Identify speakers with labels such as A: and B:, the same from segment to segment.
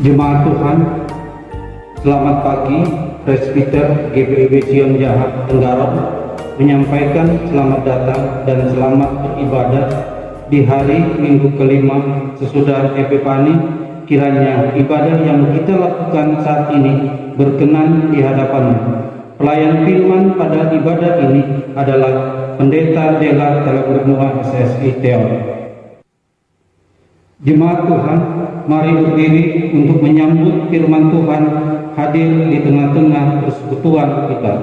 A: Jemaat Tuhan, selamat pagi. Presbiter GBIB Zion Jahat Tenggarong menyampaikan selamat datang dan selamat beribadah di hari Minggu kelima sesudah Epifani. Kiranya ibadah yang kita lakukan saat ini berkenan di hadapan-Mu. Pelayan firman pada ibadah ini adalah Pendeta Dela Telagurnua SSI Teol. Jemaat Tuhan, mari berdiri untuk menyambut firman Tuhan hadir di tengah-tengah persekutuan kita.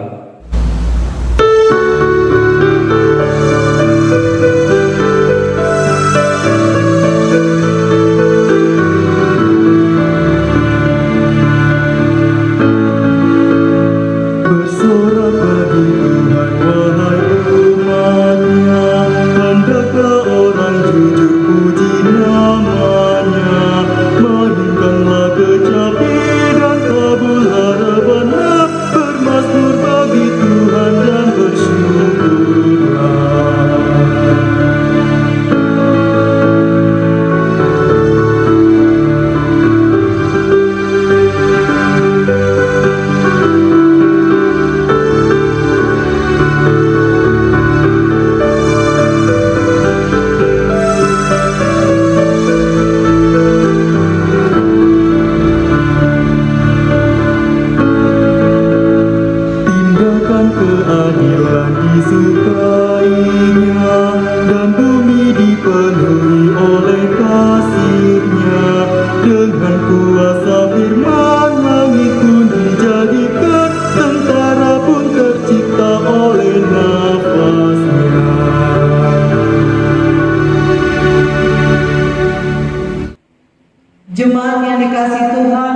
B: Jemaat yang dikasihi Tuhan,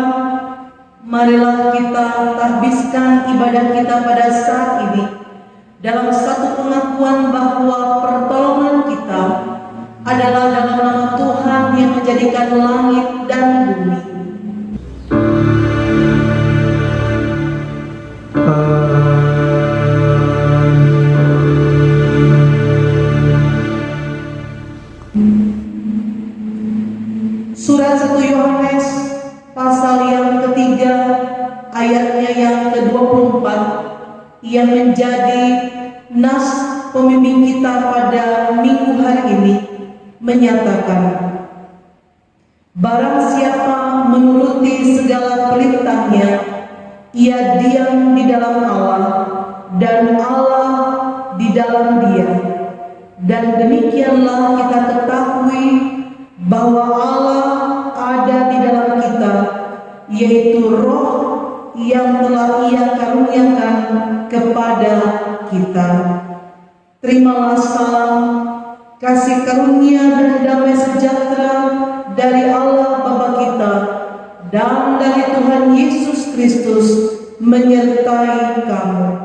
B: marilah kita tahbiskan ibadah kita pada saat ini dalam satu pengakuan bahwa pertolongan kita adalah dalam nama Tuhan yang menjadikan langit dan bumi. Surat 1 Yohanes pasal yang ketiga ayatnya yang ke-24 yang menjadi nas pembimbing kita pada minggu hari ini menyatakan, barang siapa menuruti segala perintahnya, ia diam di dalam Allah dan Allah di dalam dia, dan demikianlah kita ketahui bahwa Allah ada di dalam kita, yaitu Roh yang telah Ia karuniakan kepada kita. Terimalah salam, kasih karunia dan damai sejahtera dari Allah Bapa kita dan dari Tuhan Yesus Kristus menyertai kamu.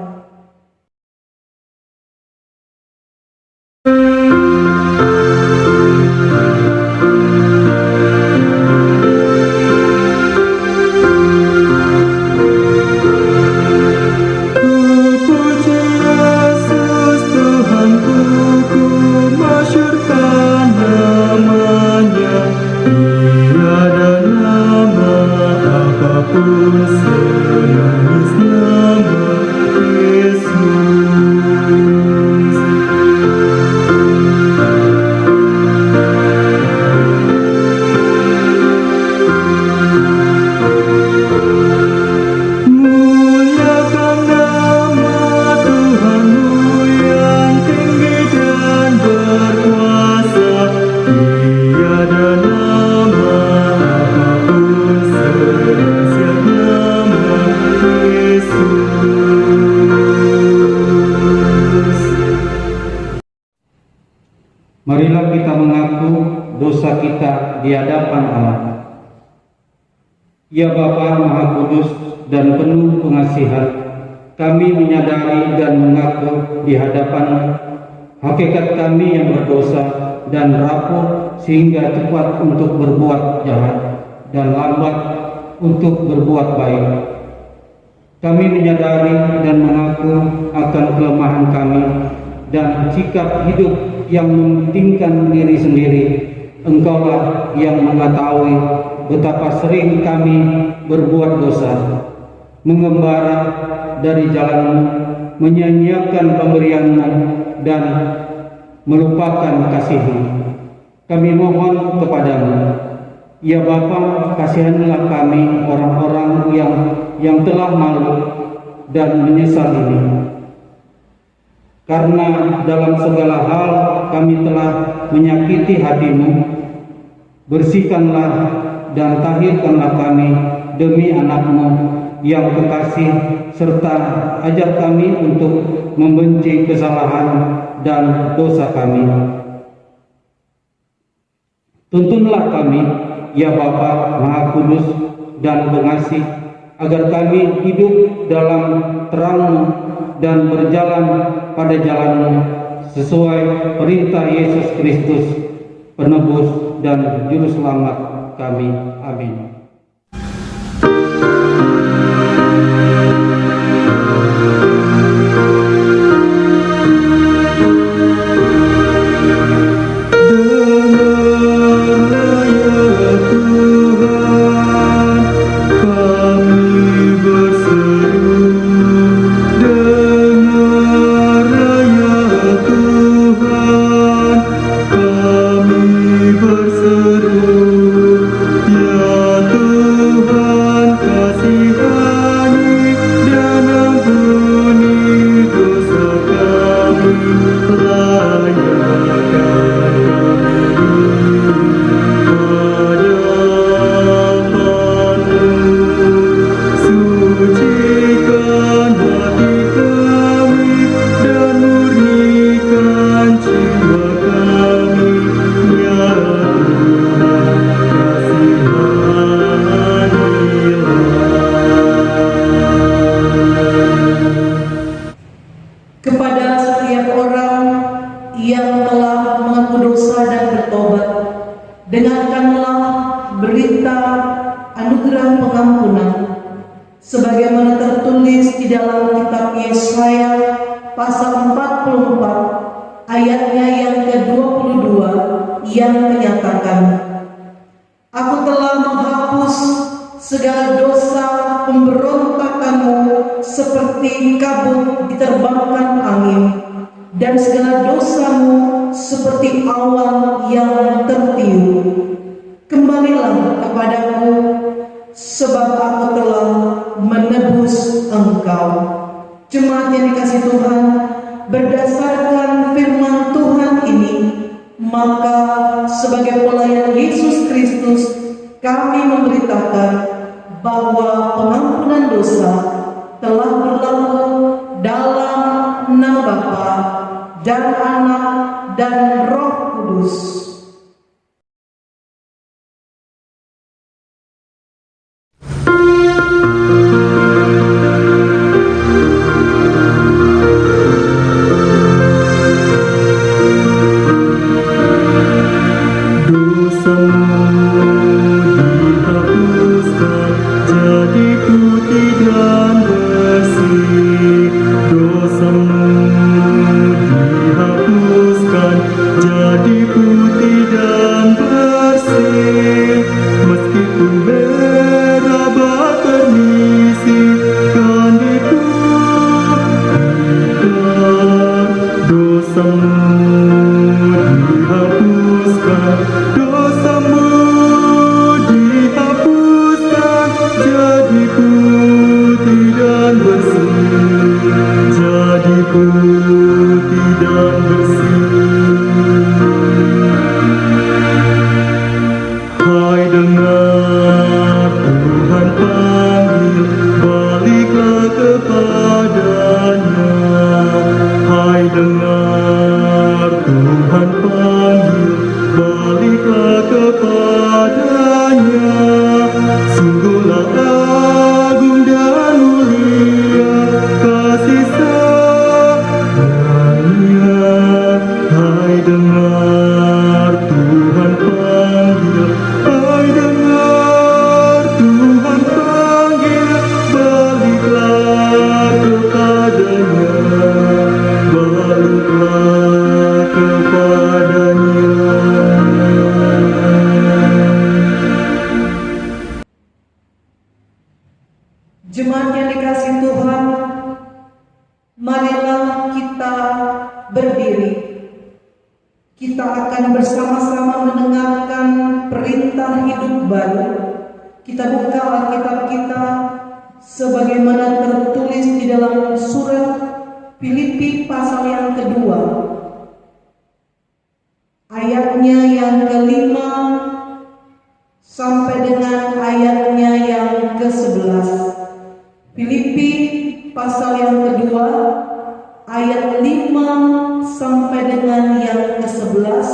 A: Marilah kita mengaku dosa kita di hadapan Allah. Ya Bapa Maha Kudus dan penuh pengasihan, kami menyadari dan mengaku di hadapan hakikat kami yang berdosa dan rapuh sehingga cepat untuk berbuat jahat dan lambat untuk berbuat baik. Kami menyadari dan mengaku akan kelemahan kami dan sikap hidup yang mementingkan diri sendiri. Engkaulah yang mengetahui betapa sering kami berbuat dosa, mengembara dari jalan-Mu, menyanyiakan pemberian-Mu, dan melupakan kasih-Mu. Kami mohon kepadamu, ya Bapa, kasihanilah kami orang-orang yang telah malu dan menyesal ini. Karena dalam segala hal kami telah menyakiti hati-Mu, bersihkanlah dan tahirkanlah kami demi anak-Mu yang kekasih, serta ajar kami untuk membenci kesalahan dan dosa kami. Tuntunlah kami, ya Bapa Maha Kudus dan Pengasih, agar kami hidup dalam terang-Mu dan berjalan pada jalan-Mu sesuai perintah Yesus Kristus, penebus dan juru selamat kami. Amin.
B: Dengarkanlah berita anugerah pengampunan sebagaimana tertulis di dalam kitab Yesaya pasal 44 ayatnya yang ke-22 yang menyatakan, Aku telah menghapus segala dosa pemberontakanmu seperti kabut diterbangkan angin, dan segala dosamu seperti awan yang tertiup. Kembalilah kepadaku, sebab aku telah menebus engkau. Jemaat yang dikasihi Tuhan, berdasarkan firman Tuhan ini, maka sebagai pelayan Yesus Kristus, kami memberitakan bahwa pengampunan dosa telah berlaku dalam nama Bapa dan Anak dan Roh Kudus.
C: Tuhan panggil, baliklah
B: yang dikasihi Tuhan, marilah kita berdiri. Kita akan bersama-sama mendengarkan perintah hidup baru. Kita buka Alkitab kita sebagaimana tertulis di dalam surat Filipi pasal yang kedua, ayatnya yang kelima sampai dengan ayatnya yang ke-11. Filipi pasal yang kedua, ayat 5 sampai dengan yang ke-11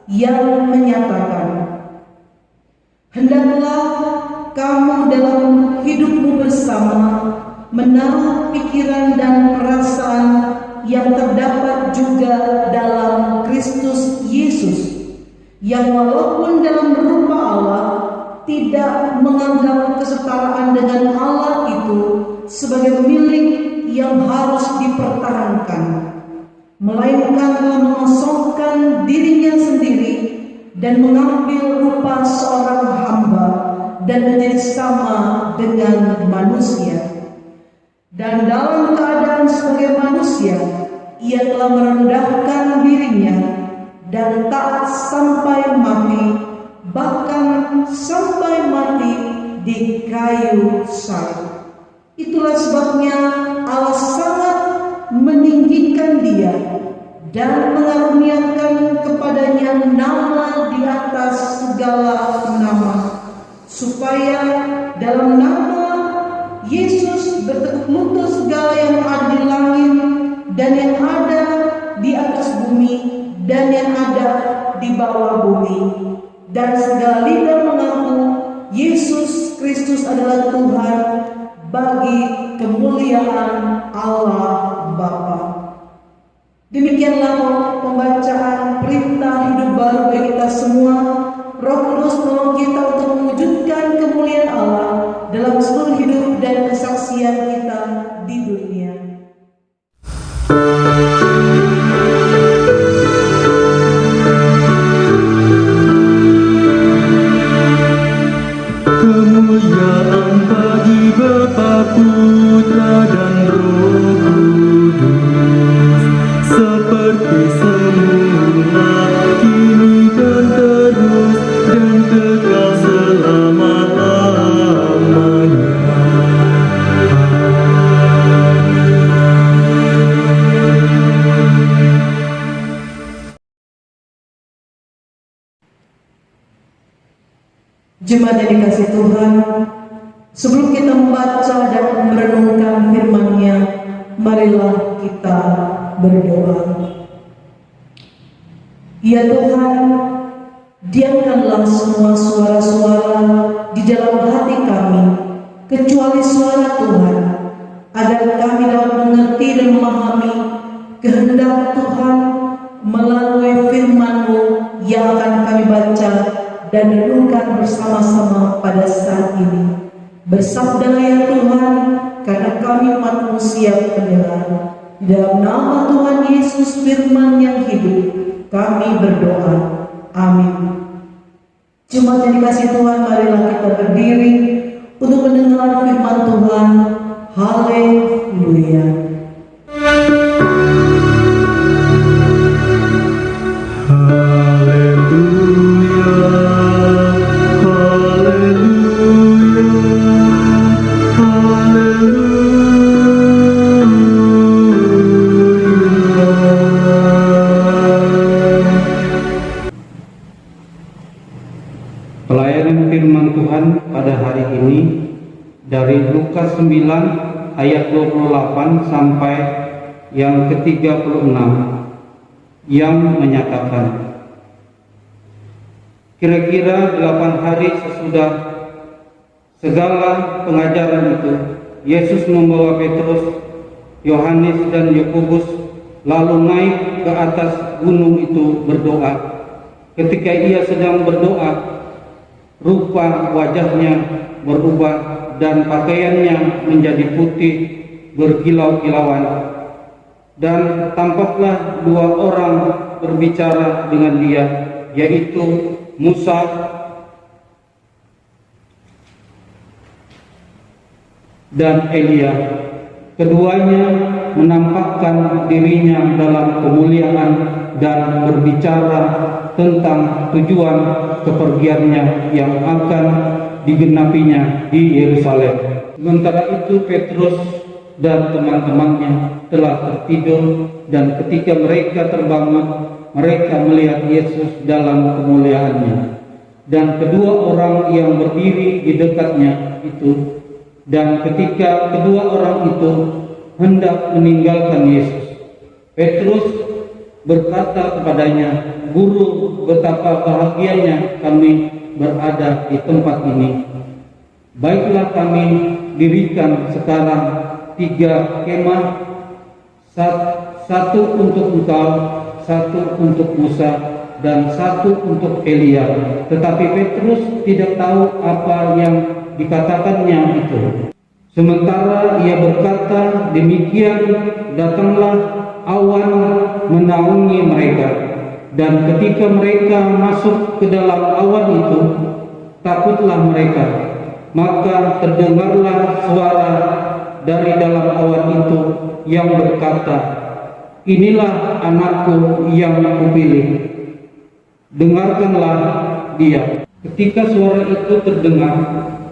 B: yang menyatakan, hendaklah kamu dalam hidupmu bersama menaruh pikiran dan perasaan yang terdapat juga dalam Kristus Yesus, yang walaupun dalam rupa Allah tidak menganggap kesetaraan dengan Allah itu sebagai milik yang harus dipertahankan, melainkan telah mengosongkan dirinya sendiri dan mengambil rupa seorang hamba dan menjadi sama dengan manusia. Dan dalam keadaan sebagai manusia, ia telah merendahkan dirinya dan taat sampai mati, bahkan sampai mati di kayu salib. Itulah sebabnya Allah sangat meninggikan dia dan mengaruniakan kepadanya nama di atas segala nama, supaya dalam nama Yesus bertekuk lutut segala yang ada di langit dan yang ada di atas bumi dan yang ada di bawah bumi, dan segala lidah mengaku Yesus Kristus adalah Tuhan, bagi kemuliaan Allah Bapa. Demikianlah pembacaan perintah hidup baru bagi kita semua. Roh Kudus tolong kita untuk mewujudkan kemuliaan Allah dalam seluruh hidup dan kesaksian kita di dunia.
C: Kemuliaan bagi Bapa, Putra dan Roh Kudus, seperti semula, kini dan terus, dan kekal selama-lamanya.
B: Jemaat yang dikasihi Tuhan, sebelum kita membaca dan merenungkan firman-Nya, marilah kita berdoa. Ya Tuhan, diamkanlah semua suara-suara di dalam hati kami, kecuali suara Tuhan, agar kami dapat mengerti dan memahami kehendak Tuhan melalui firman-Mu yang akan kami baca dan renungkan bersama-sama pada saat ini. Bersabdalah ya Tuhan, karena kami umat-Mu siap mendengar. Di dalam nama Tuhan Yesus firman yang hidup, kami berdoa. Amin. Jemaat yang dikasihi Tuhan, marilah kita berdiri untuk mendengar firman Tuhan. Haleluya.
A: Pelayanan firman Tuhan pada hari ini dari Lukas 9 ayat 28 sampai yang ke-36 yang menyatakan, kira-kira 8 hari sesudah segala pengajaran itu, Yesus membawa Petrus, Yohanes dan Yakobus lalu naik ke atas gunung itu berdoa. Ketika ia sedang berdoa, rupa wajahnya berubah dan pakaiannya menjadi putih berkilau-kilauan, dan tampaklah 2 orang berbicara dengan dia, yaitu dan Elia. Keduanya menampakkan dirinya dalam kemuliaan dan berbicara tentang tujuan kepergiannya yang akan digenapinya di Yerusalem. Sementara itu Petrus dan teman-temannya telah tertidur, dan ketika mereka terbangun, mereka melihat Yesus dalam kemuliaannya, dan kedua orang yang berdiri di dekatnya itu. Dan ketika kedua orang itu hendak meninggalkan Yesus, Petrus berkata kepadanya, "Guru, betapa bahagianya kami berada di tempat ini. Baiklah, kami dirikan sekarang 3 kemah, satu untuk engkau, satu untuk Musa, dan satu untuk Elia." Tetapi Petrus tidak tahu apa yang dikatakannya itu. Sementara ia berkata demikian, datanglah awan menaungi mereka, dan ketika mereka masuk ke dalam awan itu, takutlah mereka. Maka terdengarlah suara dari dalam awan itu yang berkata, "Inilah anakku yang kupilih, dengarkanlah dia." Ketika suara itu terdengar,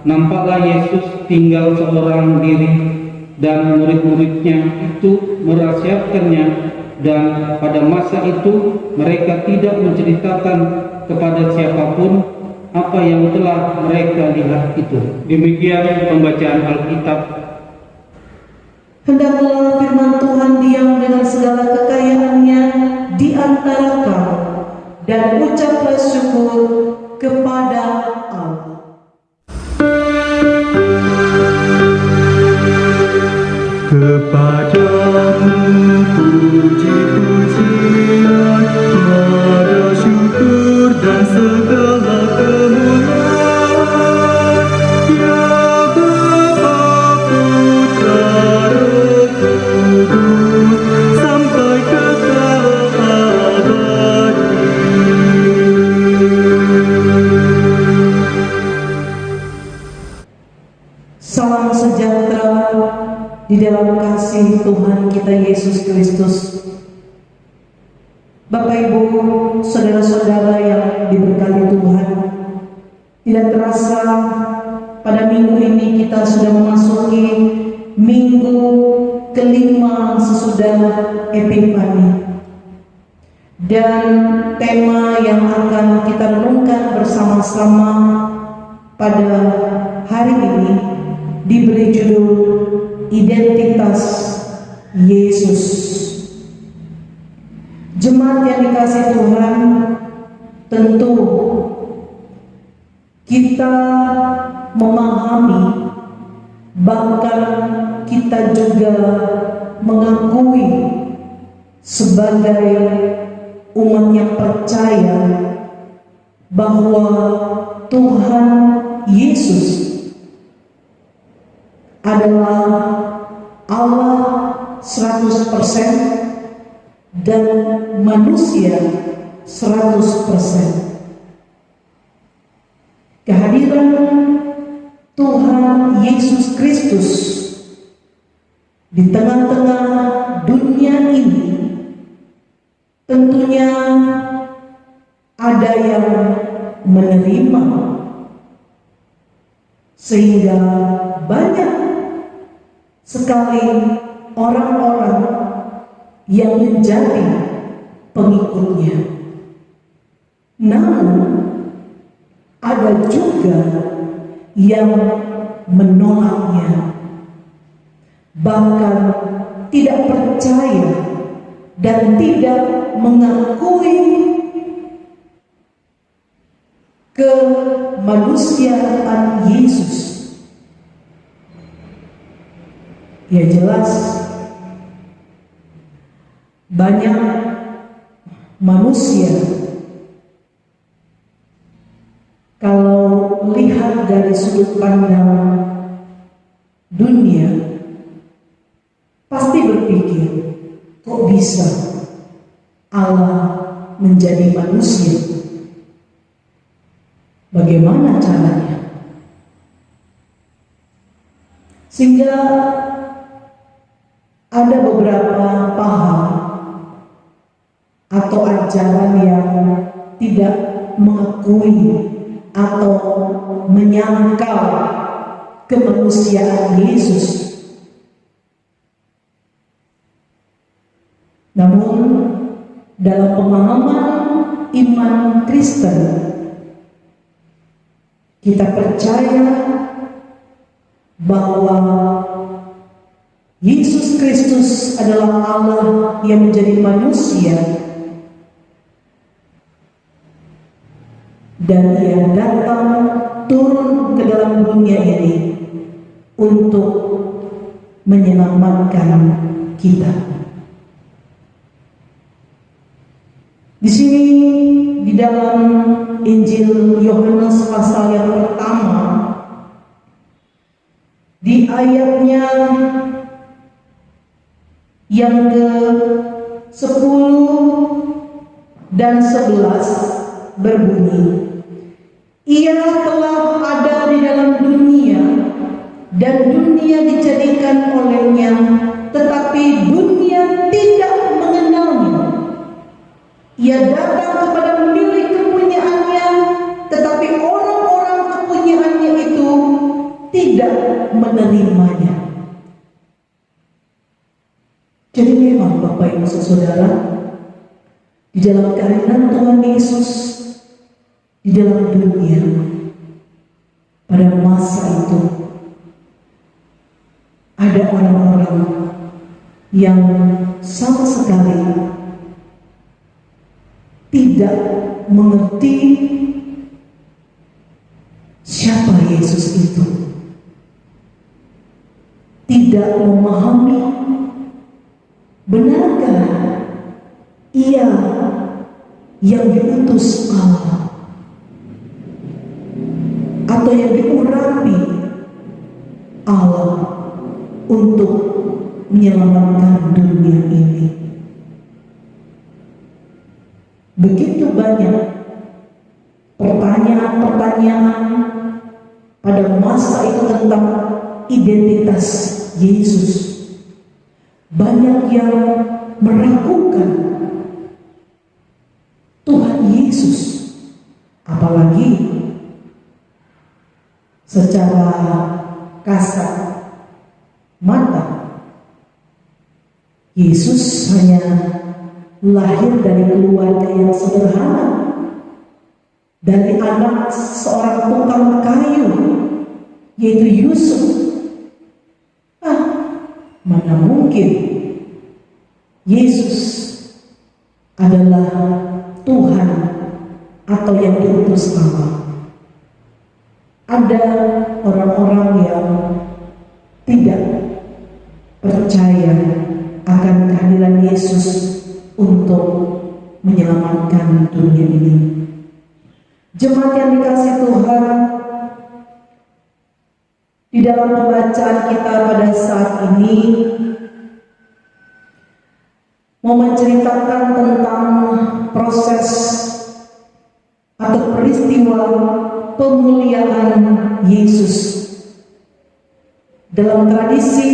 A: nampaklah Yesus tinggal seorang diri, dan murid-muridnya itu merahasiakannya, dan pada masa itu mereka tidak menceritakan kepada siapapun apa yang telah mereka lihat itu. Demikian pembacaan Alkitab.
B: Hendaklah firman Tuhan diam dengan segala kekayaannya di antara kamu, dan ucaplah syukur kepada Allah.
C: Kepadamu puji-pujian, mara syukur dan segala kemuliaan, ya Bapa, Putra, Roh Kudus, sampai kekal abadi.
B: Salam sejahtera di dalam kasih Tuhan kita Yesus Kristus. Bapak Ibu, saudara-saudara yang diberkati Tuhan, tidak terasa pada minggu ini kita sudah memasuki minggu kelima sesudah Epifani. Dan tema yang akan kita renungkan bersama-sama pada hari ini diberi judul Identitas Yesus. Jemaat yang dikasihi Tuhan, tentu kita memahami, bahkan kita juga mengakui sebagai umat yang percaya bahwa Tuhan Yesus adalah Allah 100% dan manusia 100%. Kehadiran Tuhan Yesus Kristus di tengah-tengah dunia ini tentunya ada yang menerima, sehingga banyak sekali orang-orang yang menjadi pengikutnya. Namun ada juga yang menolaknya, bahkan tidak percaya dan tidak mengakui kemanusiaan Yesus. Ya jelas banyak manusia kalau melihat dari sudut pandang dunia pasti berpikir, kok bisa Allah menjadi manusia? Bagaimana caranya? Sehingga ada beberapa paham atau ajaran yang tidak mengakui atau menyangkal kemanusiaan Yesus. Namun dalam pemahaman iman Kristen, kita percaya bahwa Yesus Kristus adalah Allah yang menjadi manusia dan Ia datang turun ke dalam dunia ini untuk menyelamatkan kita. Di sini di dalam Injil Yohanes pasal yang pertama, di ayatnya yang ke-10 dan 11 berbunyi, Ia telah ada di dalam dunia dan dunia dijadikan olehnya, tetapi dunia tidak mengenalnya. Ia datang kepada milik kepunyaannya, tetapi orang-orang kepunyaannya itu tidak menerimanya. Jadi memang Bapak Ibu Saudara, di dalam kehadiran Tuhan Yesus di dalam dunia pada masa itu, ada orang-orang yang sama sekali tidak mengerti siapa Yesus itu, tidak memahami benarkah Ia yang diutus Allah atau yang diurapi Allah untuk menyelamatkan dunia ini. Begitu banyak pertanyaan-pertanyaan pada masa itu tentang identitas Yesus. Banyak yang meragukan Tuhan Yesus, apalagi secara kasat mata Yesus hanya lahir dari keluarga yang sederhana, dari anak seorang tukang kayu, yaitu Yusuf. Mana mungkin Yesus adalah Tuhan atau yang diutus Allah. Ada orang-orang yang tidak percaya akan kehadiran Yesus untuk menyelamatkan dunia ini. Jemaat yang dikasihi Tuhan, di dalam pembacaan kita pada saat ini mau menceritakan tentang proses atau peristiwa pemuliaan Yesus. Dalam tradisi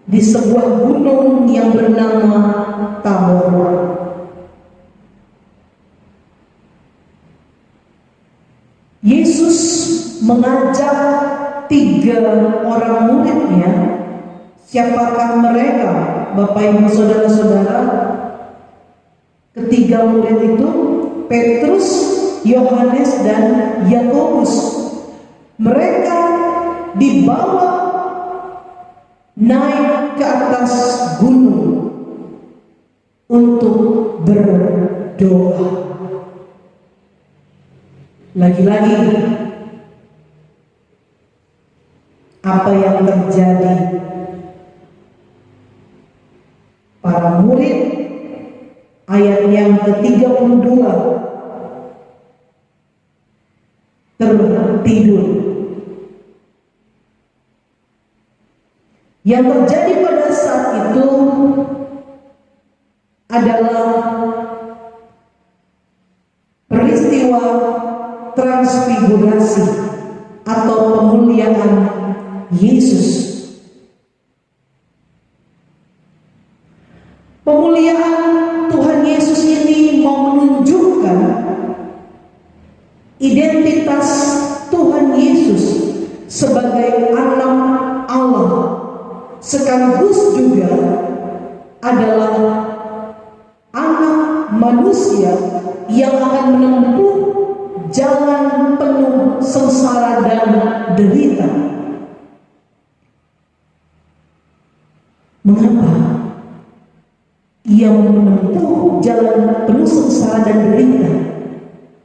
B: di sebuah gunung yang bernama Tabor. Yesus mengajak 3 orang muridnya. Siapakah mereka, Bapak Ibu Saudara-saudara? Ketiga murid itu Petrus, Yohanes, dan Yakobus. Mereka dibawa naik ke atas gunung untuk berdoa. Lagi-lagi apa yang terjadi? Para murid, ayat yang ke-32, tertidur. Yang terjadi pada saat itu adalah peristiwa transfigurasi atau pemuliaan Yesus. Pemuliaan Tuhan Yesus ini mau menunjukkan identitas Tuhan Yesus sebagai anak Allah, sekaligus juga adalah anak manusia yang akan menempuh jalan penuh sengsara dan derita. Mengapa ia menempuh jalan penuh sengsara dan derita?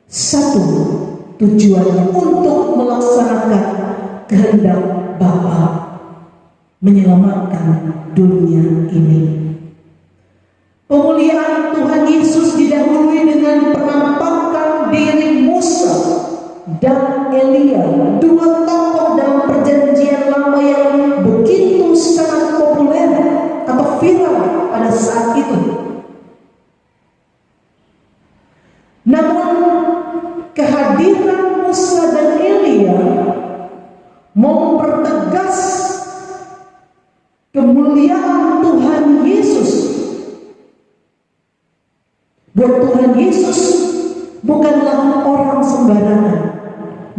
B: Satu, tujuannya untuk melaksanakan kehendak Bapa, menyelamatkan dunia ini. Pemuliaan Tuhan Yesus didahului dengan penampakan diri Musa dan Elia, dua tokoh dalam perjanjian lama yang begitu sangat populer atau viral pada saat itu. Namun kehadiran Musa dan Elia mempertegas kemuliaan Tuhan Yesus. Buat Tuhan Yesus bukanlah orang sembarangan,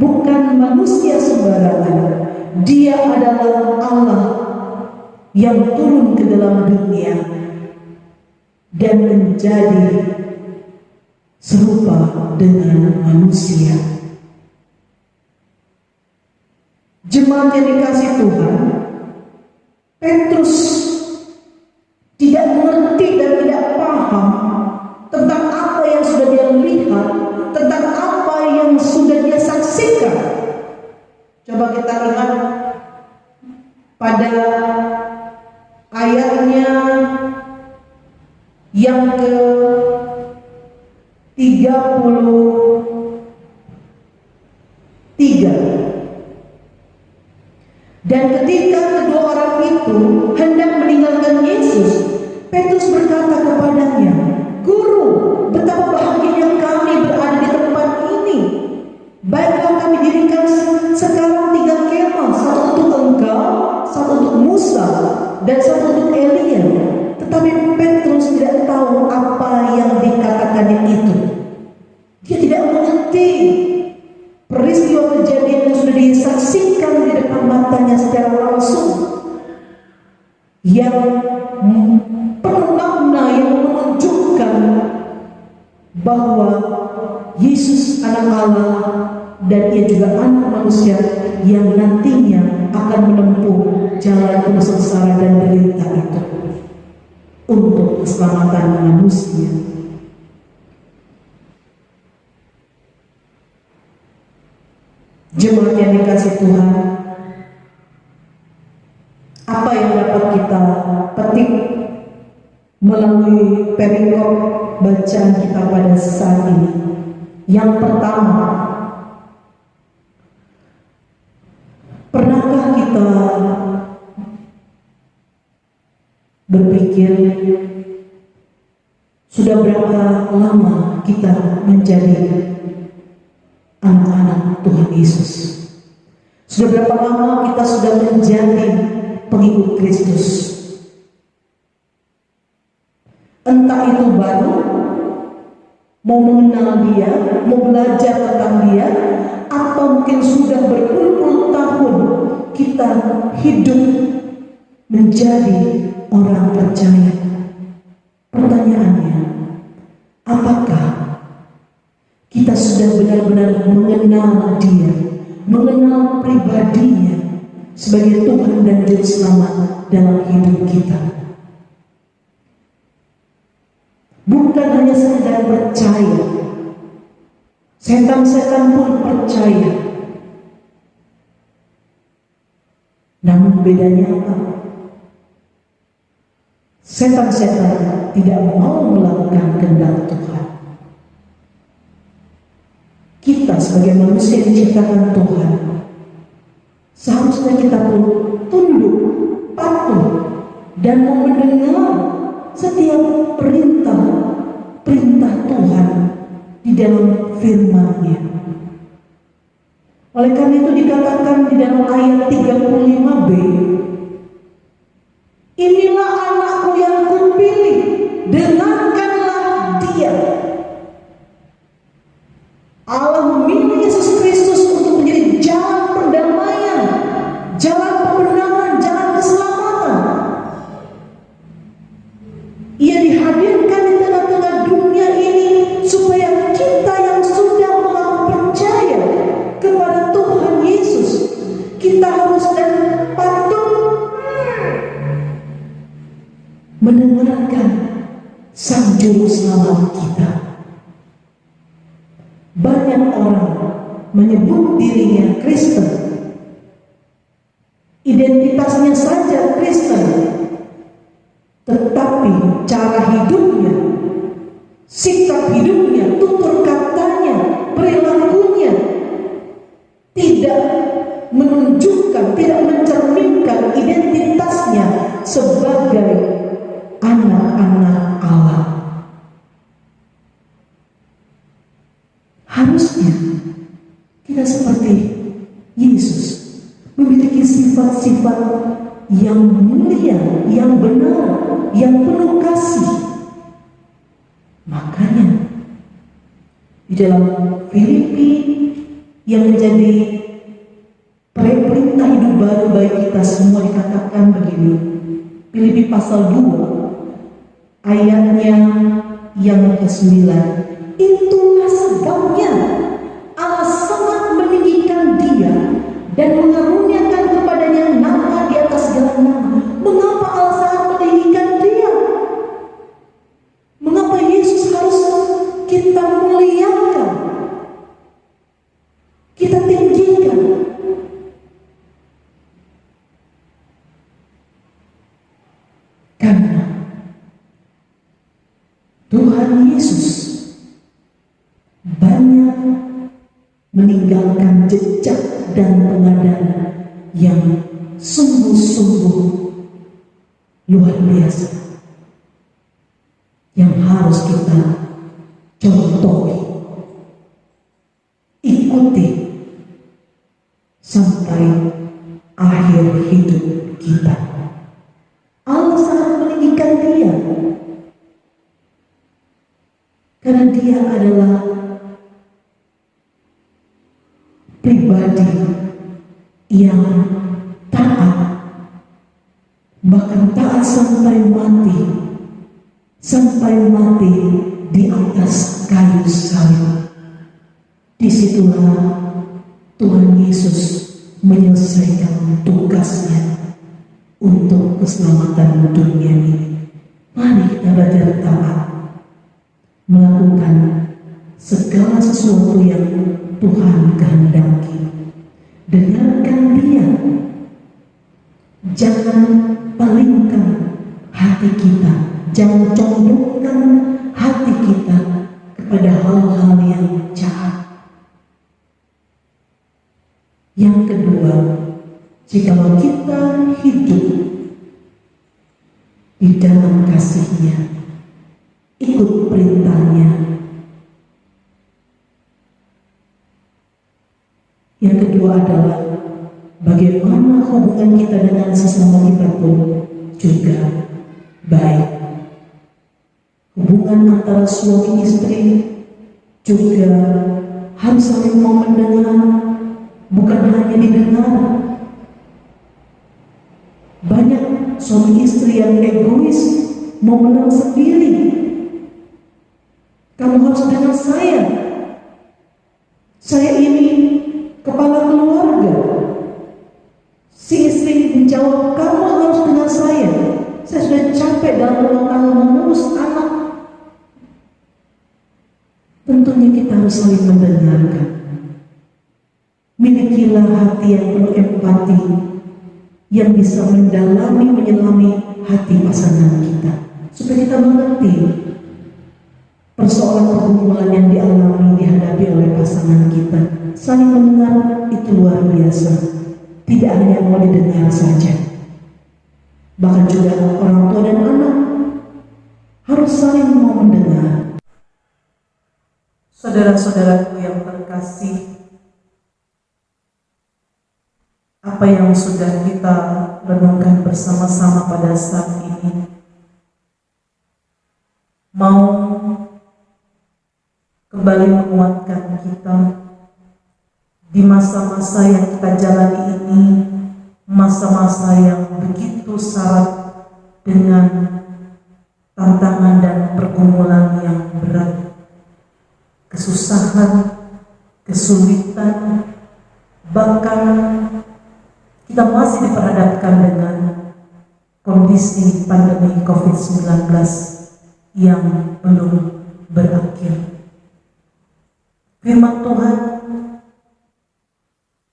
B: bukan manusia sembarangan. Dia adalah Allah yang turun ke dalam dunia dan menjadi serupa dengan manusia. Jemaat yang dikasih Tuhan, Petrus tidak mengerti dan tidak paham tentang apa yang sudah dia lihat, tentang apa yang sudah dia saksikan. Coba kita lihat pada ayatnya yang ke-33. Dan ketika kedua orang itu hendak meninggalkan Yesus, Petrus berkata kepadanya, "Guru, betapa bahagianya kami berada di tempat ini. Baiklah kami dirikan sekarang 3 kemah, satu untuk engkau, satu untuk Musa, dan satu untuk Elia." Tetapi Petrus tidak tahu apa yang dikatakannya itu. Dia tidak mengerti peristiwa kejadian yang sudah disaksikan di depan matanya secara langsung, yang penuh makna, yang menunjukkan bahwa Yesus anak Allah dan ia juga anak manusia yang nantinya akan menempuh jalan penuh sengsara dan derita itu untuk keselamatan manusia. Jemaat yang dikasih Tuhan, apa yang dapat kita petik melalui perikop bacaan kita pada saat ini? Yang pertama, pernahkah kita berpikir sudah berapa lama kita menjadi anak-anak Tuhan Yesus? Sudah berapa lama kita sudah menjadi pengikut Kristus? Entah itu baru, mau mengenal Dia, mau belajar tentang Dia, atau mungkin sudah berpuluh-puluh tahun kita hidup menjadi orang percaya. Pertanyaannya, apakah kita sudah benar-benar mengenal Dia, mengenal pribadinya sebagai Tuhan dan Juru Selamat dalam hidup kita? Bukan hanya sekedar percaya, setan-setan pun percaya. Namun bedanya apa? Setan-setan tidak mau melakukan kehendak Tuhan. Kita sebagai manusia yang diciptakan Tuhan, seharusnya kita pun tunduk, patuh, dan mau mendengar setiap perintah Tuhan di dalam firman-Nya. Oleh karena itu dikatakan di dalam ayat 35b, inilah anakku yang kupilih, dengarkanlah dia. Allah memilih Yesus Kristus untuk menjadi jalan perdamaian, jalan kebenaran, jalan keselamatan. Ia dihadirkan di tengah-tengah dunia ini supaya kita yang sudah mengaku percaya kepada Tuhan Yesus, kita harus dan patut mendengarkan Sang Juru Selamat kita. Banyak orang menyebut dirinya Kristen, identitasnya saja Kristen, tetapi cara hidupnya, sikap hidupnya, tutur katanya, perilakunya tidak menunjukkan, tidak mencerminkan identitasnya sebagai anak-anak Allah. Harusnya kita seperti Yesus, memiliki sifat-sifat yang mulia, yang benar, yang penuh kasih. Makanya di dalam Filipi yang menjadi perintah hidup baru bagi kita semua dikatakan begini. Filipi pasal 2 ayatnya yang ke-9. Itulah sebabnya Allah sangat meninggikan dia dan mengaruniakan kepadanya nama di atas segala nama. Mengapa Allah sangat meninggikan dia? Mengapa Yesus harus kita muliakan, kita tinggikan? Karena Tuhan Yesus banyak meninggalkan jejak dan teladan yang sungguh-sungguh luar biasa, yang harus kita contohi, ikuti sampai akhir hidup kita. Allah sangat meninggikan dia karena dia adalah pribadi yang taat, bahkan taat sampai mati di atas kayu salib. Disitulah Tuhan Yesus menyelesaikan tugasnya untuk keselamatan dunia ini. Mari kita belajar taat, melakukan segala sesuatu yang Tuhan kehendaki. Dengarkan dia, jangan palingkan hati kita, jangan condongkan hati kita kepada hal-hal yang jahat. Yang kedua, jikalau kita hidup di dalam kasih-Nya, ikut perintahnya. Yang kedua adalah bagaimana hubungan kita dengan sesama kita pun juga baik. Hubungan antara suami istri juga harus saling mau mendengar, bukan hanya didengar. Banyak suami istri yang egois, mau menang sendiri. Kamu harus dengar saya ini kepala keluarga. Si istri menjawab, kamu harus dengar saya sudah capek dalam rumah tangga mengurus anak. Tentunya kita harus saling mendengarkan. Milikilah hati yang penuh empati, yang bisa mendalami, menyelami hati pasangan kita, supaya kita mengerti persoalan pergumulan yang dialami, dihadapi oleh pasangan kita. Saling mendengar itu luar biasa. Tidak hanya mau didengar saja, bahkan juga orang tua dan anak harus saling mau mendengar. Saudara-saudaraku yang terkasih, apa yang sudah kita renungkan bersama-sama pada saat ini mau kembali menguatkan kita di masa-masa yang kita jalani ini, masa-masa yang begitu syarat dengan tantangan dan pergumulan yang berat, kesusahan, kesulitan, bahkan kita masih diperhadapkan dengan kondisi pandemi COVID-19 yang belum berakhir. Firman Tuhan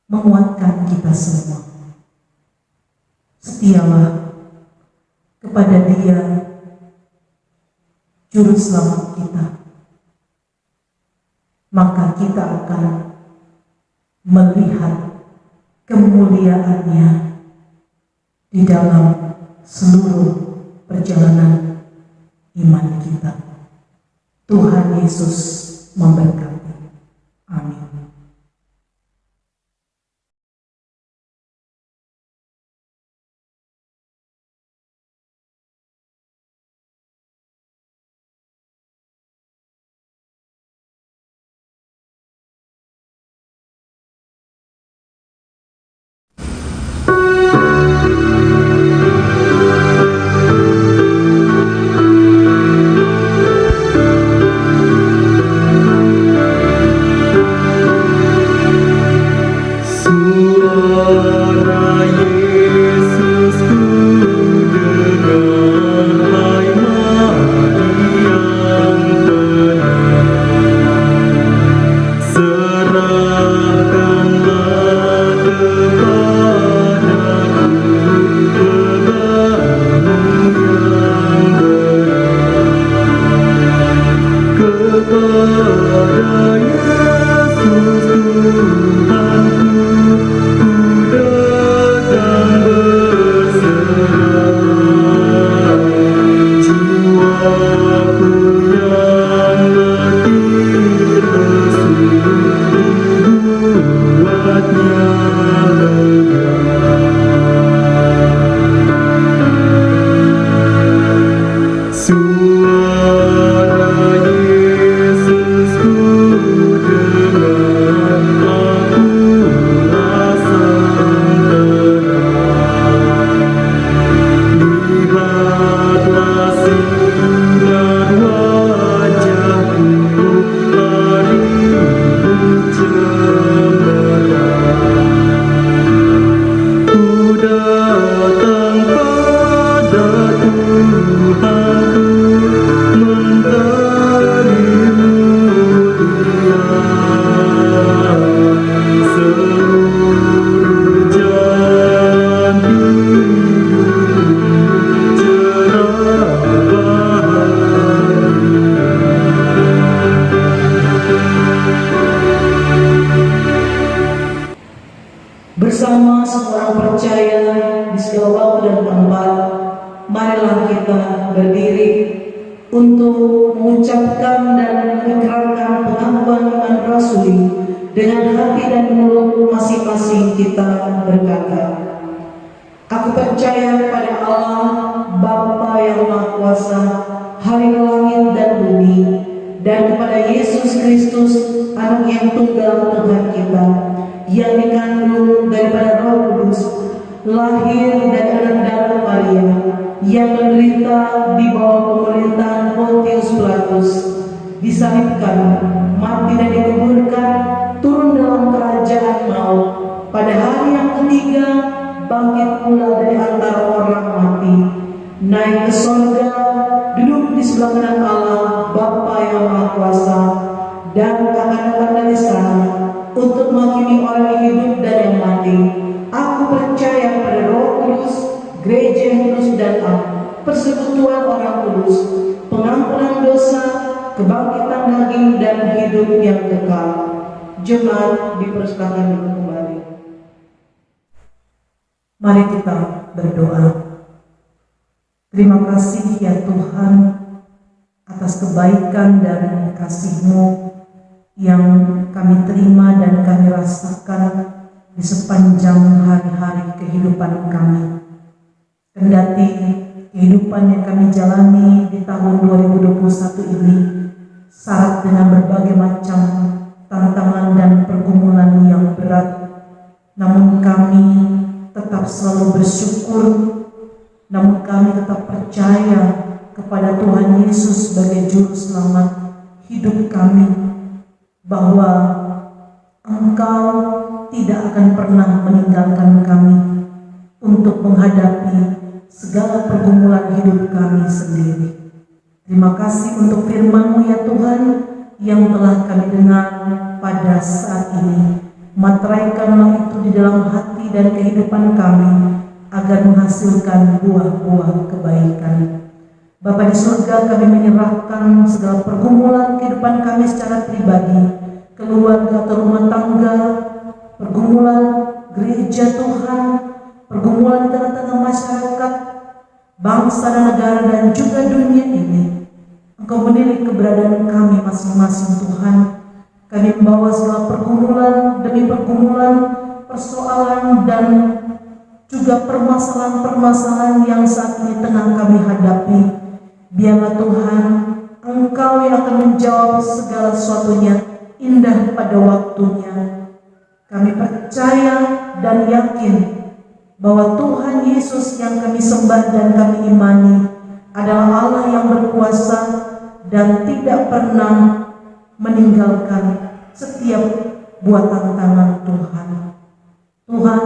B: menguatkan kita semua. Setialah kepada Dia, Juru Selamat kita, maka kita akan melihat kemuliaan-Nya di dalam seluruh perjalanan iman kita. Tuhan Yesus memberkati. Amin.
C: Suara Yesusku dengar, hai mati yang tenang. Serahkanlah kepadaku bebanmu yang berat. Kepada Yesus Tuhanku datang berserah, jiwaku yang letih lesu, buatnya lega. Suara Yesusku dengar, aku rasa terang. Lihatlah sinar wajahku, harimu cemerlang. Ku datang pada Tuhanku, mentarimu Dia. Seluruh jalan hidupku cerah bahagia.
B: Bersama semua orang percaya di segala waktu dan tempat, marilah kita berdiri untuk mengucapkan dan mengikrarkan pengakuan iman rasuli dengan hati dan mulut masing-masing kita berkata, aku percaya kepada Allah, Bapa yang Maha Kuasa, Hari langit dan bumi, dan kepada Yesus Kristus, Anak yang tunggal Tuhan kita, yang dikandung daripada Roh Kudus, lahir dari anak darah Maria, yang menderita di bawah pemerintahan Pontius Pilatus, disalibkan, mati dan dikuburkan, turun dalam kerajaan maut, pada hari yang ketiga bangkit pula dari antara orang mati, naik ke surga, duduk di sebelah kanan Allah Bapa yang Maha Kuasa, dan akan datang dari sana untuk menghakimi orang yang hidup dan yang mati. Aku percaya pada Roh Kudus, gereja yang kudus dan am, persekutuan orang kudus, pengampunan dosa, kebangkitan daging dan hidup yang kekal. Jemaat dipersilakan duduk kembali. Mari kita berdoa. Terima kasih ya Tuhan atas kebaikan dan kasih-Mu yang kami terima dan kami rasakan di sepanjang hari-hari kehidupan kami. Kendati kehidupan yang kami jalani di tahun 2021 ini syarat dengan berbagai macam tantangan dan pergumulan yang berat, namun kami tetap selalu bersyukur, namun kami tetap percaya kepada Tuhan Yesus sebagai Juru Selamat hidup kami, bahwa Engkau tidak akan pernah meninggalkan kami untuk menghadapi segala pergumulan hidup kami sendiri. Terima kasih untuk firman-Mu ya Tuhan yang telah kami dengar pada saat ini. Materaikanlah itu di dalam hati dan kehidupan kami agar menghasilkan buah-buah kebaikan. Bapa di surga, kami menyerahkan segala pergumulan kehidupan kami secara pribadi, keluarga atau rumah tangga, pergumulan gereja Tuhan, pergumulan di tengah-tengah masyarakat, bangsa dan negara dan juga dunia ini. Engkau menilik keberadaan kami masing-masing Tuhan. Kami membawa segala pergumulan demi pergumulan, persoalan dan juga permasalahan-permasalahan yang saat ini tengah kami hadapi. Biarlah Tuhan, Engkau yang akan menjawab segala sesuatunya indah pada waktunya. Kami percaya dan yakin bahwa Tuhan Yesus yang kami sembah dan kami imani adalah Allah yang berkuasa dan tidak pernah meninggalkan setiap buatan tangan Tuhan. Tuhan,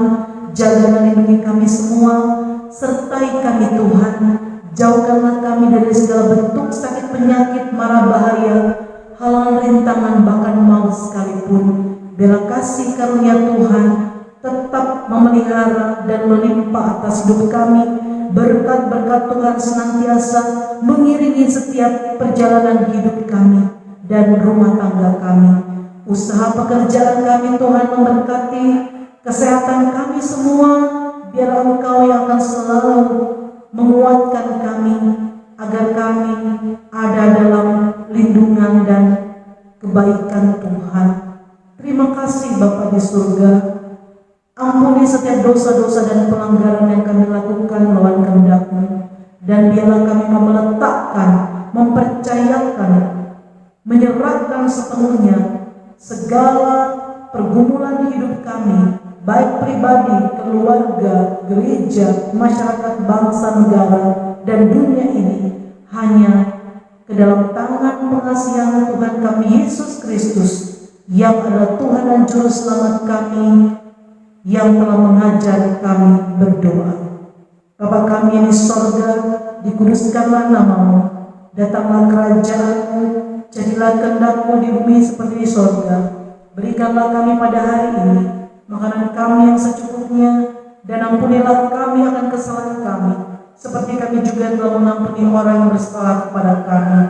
B: jaga dan lindungi kami semua, sertai kami Tuhan. Jauhkanlah kami dari segala bentuk sakit, penyakit, mara bahaya, halangan, rintangan, bahkan maut sekalipun. Biarlah kasih karunia Tuhan tetap memelihara dan melimpah atas hidup kami. Berkat-berkat Tuhan senantiasa mengiringi setiap perjalanan hidup kami dan rumah tangga kami. Usaha pekerjaan kami Tuhan memberkati, kesehatan kami semua. Biarlah Engkau yang akan selalu menguatkan kami agar kami ada dalam lindungan dan kebaikan Tuhan. Terima kasih Bapa di surga. Ampuni setiap dosa-dosa dan pelanggaran yang kami lakukan melawan kehendak-Mu, dan biarlah kami meletakkan, mempercayakan, menyerahkan sepenuhnya segala pergumulan hidup kami, baik pribadi, keluarga, gereja, masyarakat, bangsa, negara, dan dunia ini, hanya ke dalam tangan pengasihan Tuhan kami Yesus Kristus, yang adalah Tuhan dan Juru Selamat kami, yang telah mengajar kami berdoa. Bapa kami yang di sorga, dikuduskanlah nama-Mu, datanglah kerajaan-Mu, jadilah kehendak-Mu di bumi seperti di sorga. Berikanlah kami pada hari ini makanan kami yang secukupnya, dan ampunilah kami akan kesalahan kami, seperti kami juga telah mengampuni orang yang bersalah kepada kami.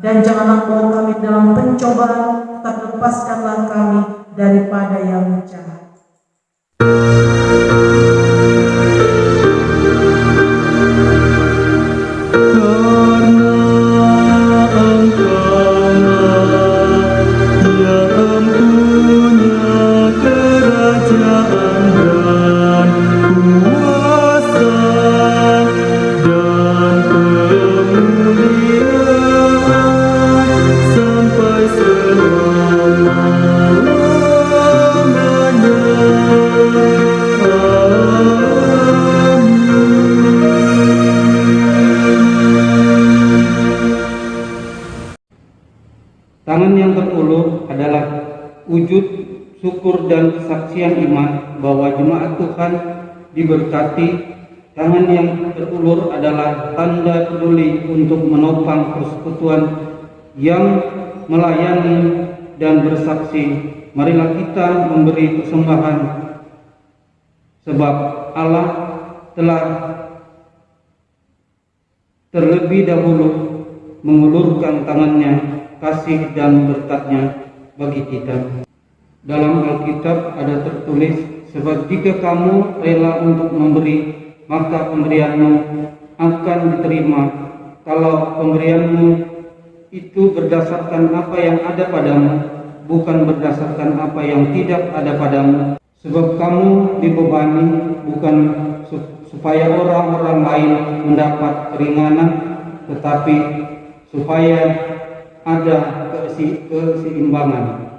B: Dan janganlah bawa kami dalam pencobaan, tapi lepaskanlah kami daripada yang jahat.
A: Tangan yang terulur adalah wujud syukur dan kesaksian iman bahwa jemaat Tuhan diberkati. Tangan yang terulur adalah tanda peduli untuk menopang persekutuan yang melayani dan bersaksi. Marilah kita memberi persembahan, sebab Allah telah terlebih dahulu mengulurkan tangannya kasih dan berkat-Nya bagi kita. Dalam Alkitab ada tertulis, sebab jika kamu rela untuk memberi, maka pemberianmu akan diterima. Kalau pemberianmu itu berdasarkan apa yang ada padamu, bukan berdasarkan apa yang tidak ada padamu. Sebab kamu dibebani bukan supaya orang-orang lain mendapat keringanan, tetapi supaya ada keseimbangan.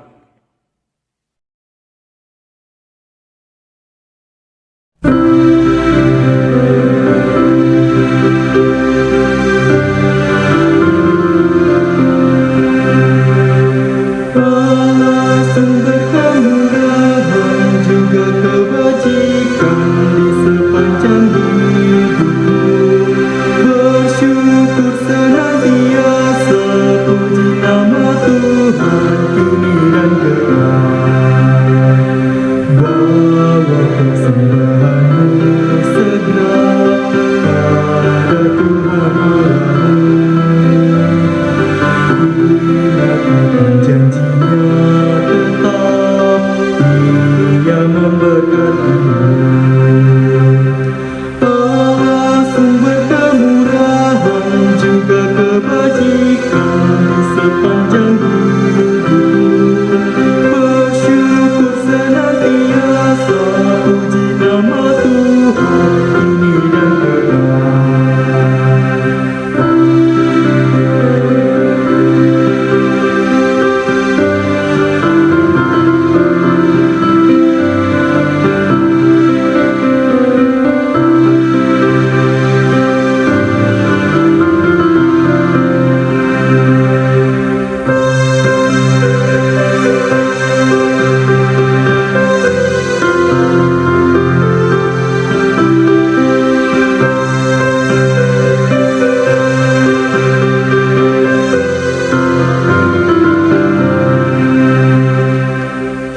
C: Allah sumber kemurahan juga kebajikan di sepanjang hidup. Bersyukur senantiasa, puji nama Tuhan kini dan kelak. Bawa persembahanmu segenap pada Tuhan Allahmu. Ingatkan janjinya tetap, Ia memberkatimu. Allah sumber kemurahan juga kebajikan di sepanjang hidup. Bersyukur senantiasa, puji nama Tuhan kini dan kelak.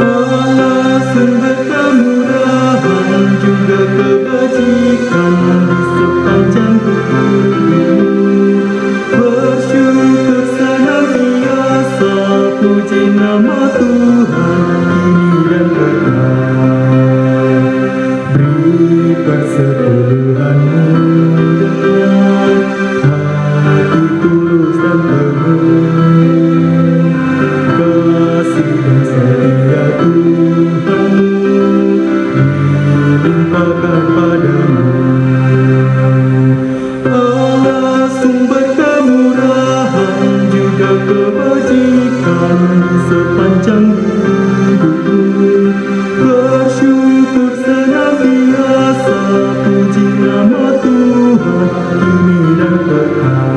C: Allah sumber kemurahan juga kebajikan di sepanjang hidup. Bersyukur senantiasa, puji nama Tuhan kini dan kelak. Beri persepuluhanmu dengan hati tulus dan penuh. Kasih dan setia Tuhanmu dilimpahkan padamu. Allah sumber kemurahan juga kebajikan di sepanjang hidup. Bersyukur senantiasa, puji nama Tuhan kini dan kelak.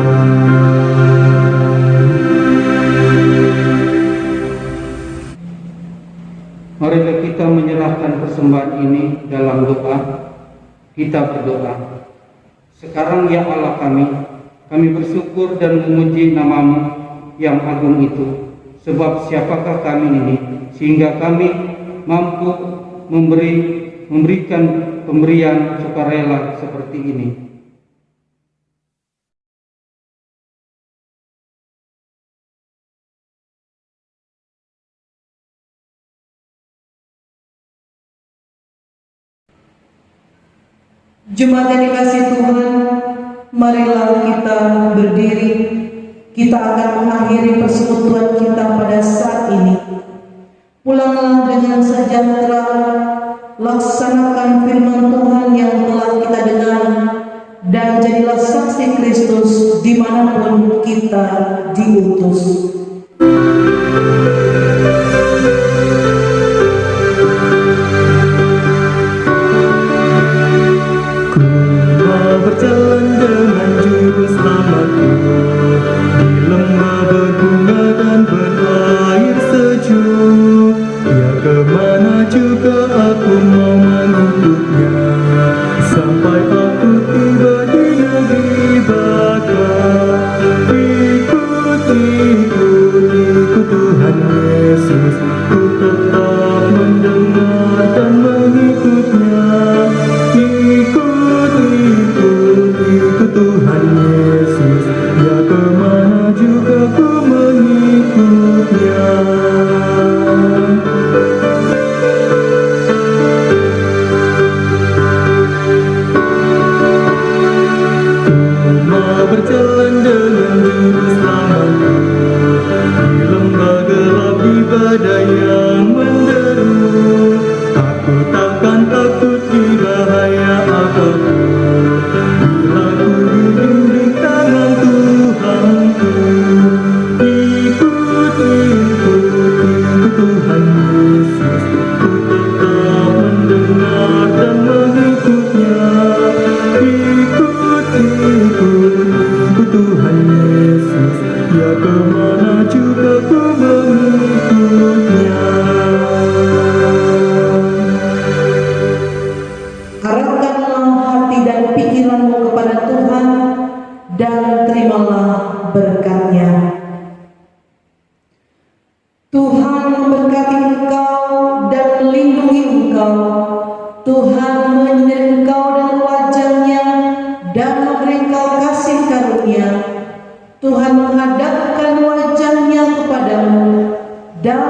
A: Marilah kita menyerahkan persembahan ini dalam doa. Kita berdoa. Sekarang ya Allah kami bersyukur dan memuji nama-Mu yang agung itu. Sebab siapakah kami ini sehingga kami mampu memberikan pemberian sukarela seperti ini.
B: Jemaat yang dikasihi Tuhan, marilah kita berdiri. Kita akan mengakhiri persekutuan kita pada saat ini. Pulanglah dengan sejahtera, laksanakan firman Tuhan yang telah kita dengar, dan jadilah saksi Kristus dimanapun kita diutus.
C: Berjalan dengan juru selamatku di lembah berbunga dan berair sejuk. Ya kemana juga aku mau mengikutnya, sampai aku tiba di negeri bakar. Ikut Tuhan Yesus
B: imanmu kepada Tuhan dan terimalah berkat-Nya. Tuhan memberkati engkau dan melindungi engkau. Tuhan menyinari engkau dengan wajah-Nya dan memberi engkau kasih karunia. Tuhan menghadapkan wajah-Nya kepadamu dan